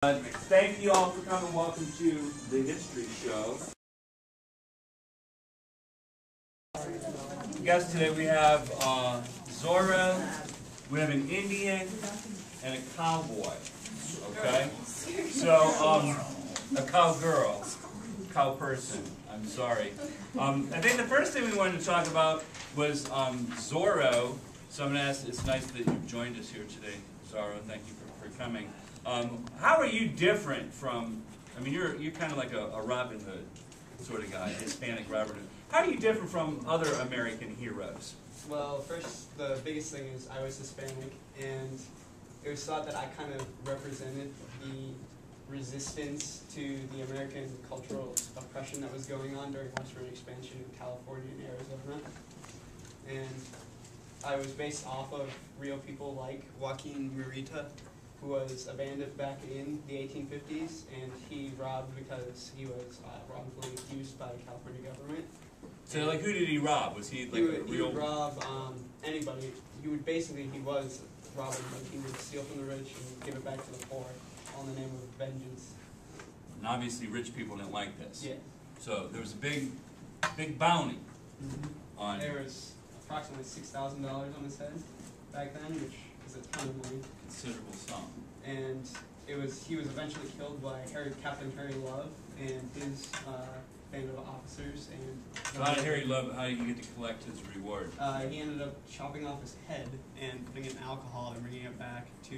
Thank you all for coming. Welcome to the History Show. Guests today we have Zorro, we have an Indian, and a cowboy. Okay? So, a cowgirl, cow person. I'm sorry. I think the first thing we wanted to talk about was Zorro. So I'm going to ask, it's nice that you've joined us here today, Zorro. Thank you for coming. How are you different from, I mean, you're kind of like a Robin Hood sort of guy, Hispanic Robin Hood. How are you different from other American heroes? Well, first, the biggest thing is I was Hispanic, and it was thought that I kind of represented the resistance to the American cultural oppression that was going on during western expansion in California and Arizona. And I was based off of real people like Joaquin Murrieta, who was a bandit back in the 1850s, and he robbed because he was wrongfully accused by the California government. So, like, who did he rob? Was he like a real? He would rob anybody. He was Robin Hood. He would steal from the rich and give it back to the poor, all in the name of vengeance. And obviously, rich people didn't like this. Yeah. So there was a big bounty on. There was approximately $6,000 on his head back then, which is a ton of money. Considerable sum. And he was eventually killed by Captain Harry Love and his band of officers. And so how did Harry Love? How did he get to collect his reward? He ended up chopping off his head and putting it in alcohol and bringing it back to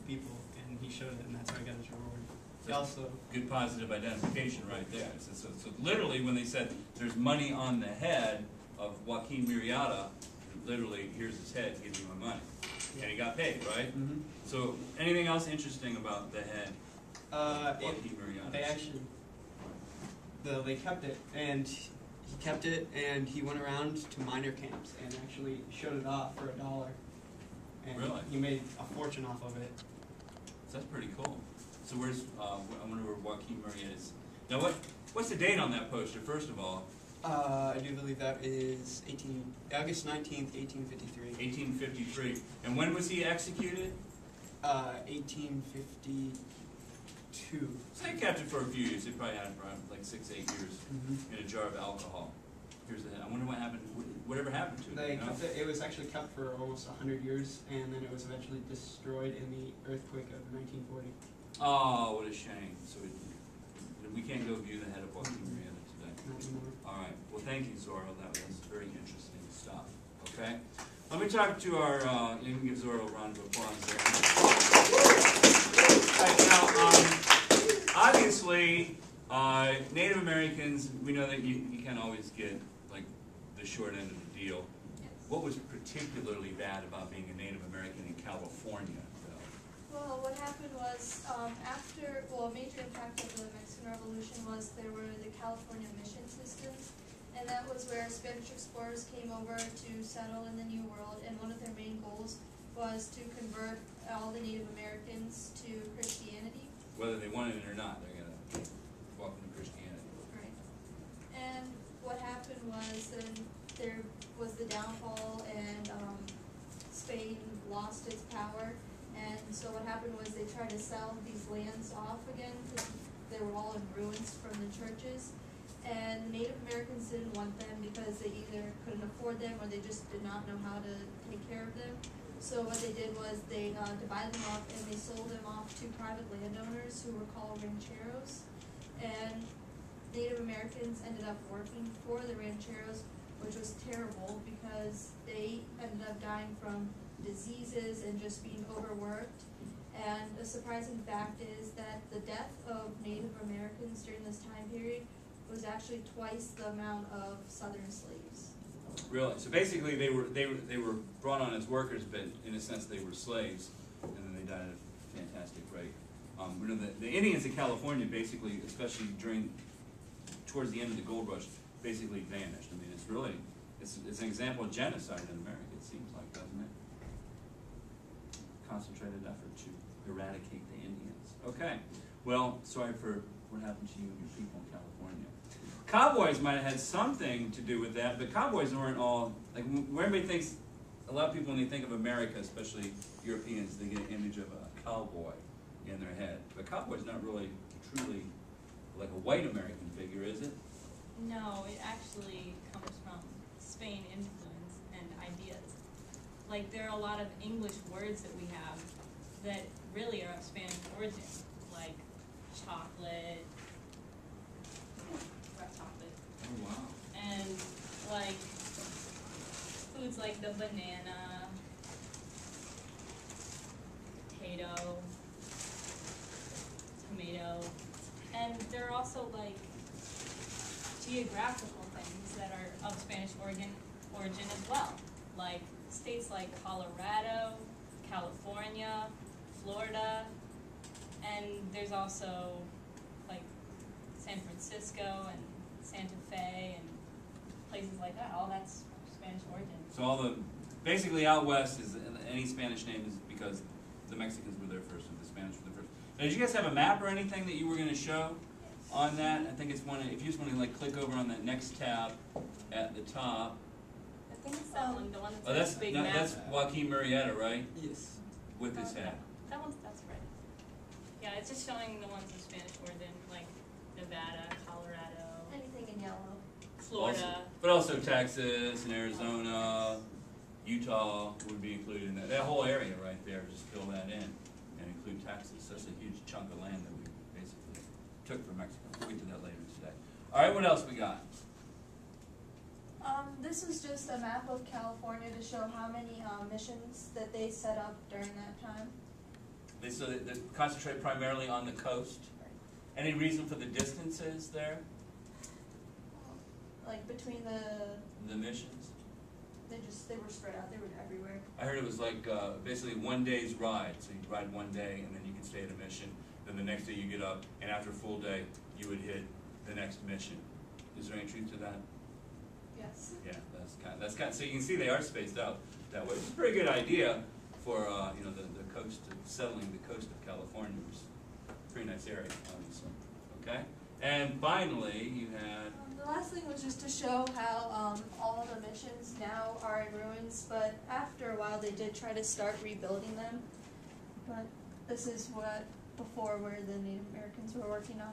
people, and he showed it, and that's how he got his reward. So also, good positive identification right there. So literally, when they said there's money on the head of Joaquin Murrieta, literally, here's his head, give me my money. And he got paid, right? Mm-hmm. So, anything else interesting about the head? Joaquin Murrieta. They kept it, and he went around to miner camps and actually showed it off for $1. And really? He made a fortune off of it. So that's pretty cool. So where's I wonder where Joaquin Murrieta is. Now, what's the date on that poster? First of all. I do believe that is August 19th, 1853. 1853. And when was he executed? 1852. So they kept it for a few years. They probably had it for like 6, 8 years in a jar of alcohol. Here's the head. I wonder what happened. Whatever happened to it? They kept it. It was actually kept for almost 100 years, and then it was eventually destroyed in the earthquake of 1940. Oh, what a shame. So we can't go view the head of Joaquin Murrieta today. Not anymore. All right. Well, thank you, Zorro. That was very interesting stuff. Okay. Let me talk to our. You can give Zorro a round of applause there. Right, now, obviously, Native Americans. We know that you can't always get like the short end of the deal. What was particularly bad about being a Native American in California? Well, what happened was, a major impact of the Mexican Revolution was there were the California mission systems, and that was where Spanish explorers came over to settle in the New World, and one of their main goals was to convert all the Native Americans to Christianity. Whether they wanted it or not, they're going to welcome to Christianity. Right. And what happened was then there was the downfall, and Spain lost its power. And so what happened was they tried to sell these lands off again because they were all in ruins from the churches. And Native Americans didn't want them because they either couldn't afford them or they just did not know how to take care of them. So what they did was they divided them up and they sold them off to private landowners who were called rancheros. And Native Americans ended up working for the rancheros, which was terrible because they ended up dying from diseases and just being overworked. And a surprising fact is that the death of Native Americans during this time period was actually twice the amount of Southern slaves. Really? So basically, they were brought on as workers, but in a sense, they were slaves, and then they died at a fantastic rate. We know the Indians in California, basically, especially towards the end of the gold rush, basically vanished. I mean, it's an example of genocide in America. It seems like, doesn't it? Concentrated effort to eradicate the Indians. Okay. Well, sorry for what happened to you and your people in California. Cowboys might have had something to do with that, but cowboys weren't all, like, when everybody thinks, a lot of people when they think of America, especially Europeans, they get an image of a cowboy. in their head. But cowboy's not really truly like a white American figure, is it? No, it actually comes from Spain influence and ideas. Like, there are a lot of English words that we have that really are of Spanish origin, like chocolate, Oh, wow. and like foods like the banana, potato, tomato, and there are also like geographical things that are of Spanish origin as well, like states like Colorado, California, Florida, and there's also like San Francisco and Santa Fe and places like that. All that's Spanish origin. So all the, basically out west is, any Spanish name is because the Mexicans were there first, and the Spanish were there first. Now, did you guys have a map or anything that you were going to show on that? I think it's one, if you just want to like click over on that next tab at the top. I think it's that one, the one Oh, that's that's, big no, map. that's Joaquin Murrieta, right? Yes. With his hat. That's right. Yeah, it's just showing the ones of Spanish origin, like Nevada, Colorado, Anything in yellow. Florida. But also Texas and Arizona, Utah would be included in that. That whole area right there, just fill that in and include Texas. That's a huge chunk of land that we basically took from Mexico. We'll get to that later today. All right, what else we got? This is just a map of California to show how many missions that they set up during that time. So they concentrate primarily on the coast. Any reason for the distances there? Like between The missions? they were spread out, they were everywhere. I heard it was like basically one day's ride. So you'd ride one day and then you could stay at a mission. Then the next day you get up and after a full day you would hit the next mission. Is there any truth to that? Yes. Yeah, that's kind. So you can see they are spaced out that way. It's a pretty good idea for you know the coast, settling the coast of California, which is a pretty nice area, obviously. Okay, and finally you had. The last thing was just to show how all the missions now are in ruins, but after a while they did try to start rebuilding them. But this is what before where the Native Americans were working on.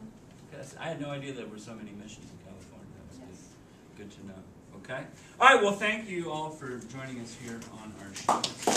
I had no idea there were so many missions in California. That was Yes. good to know. Okay. All right. Well, thank you all for joining us here on our show.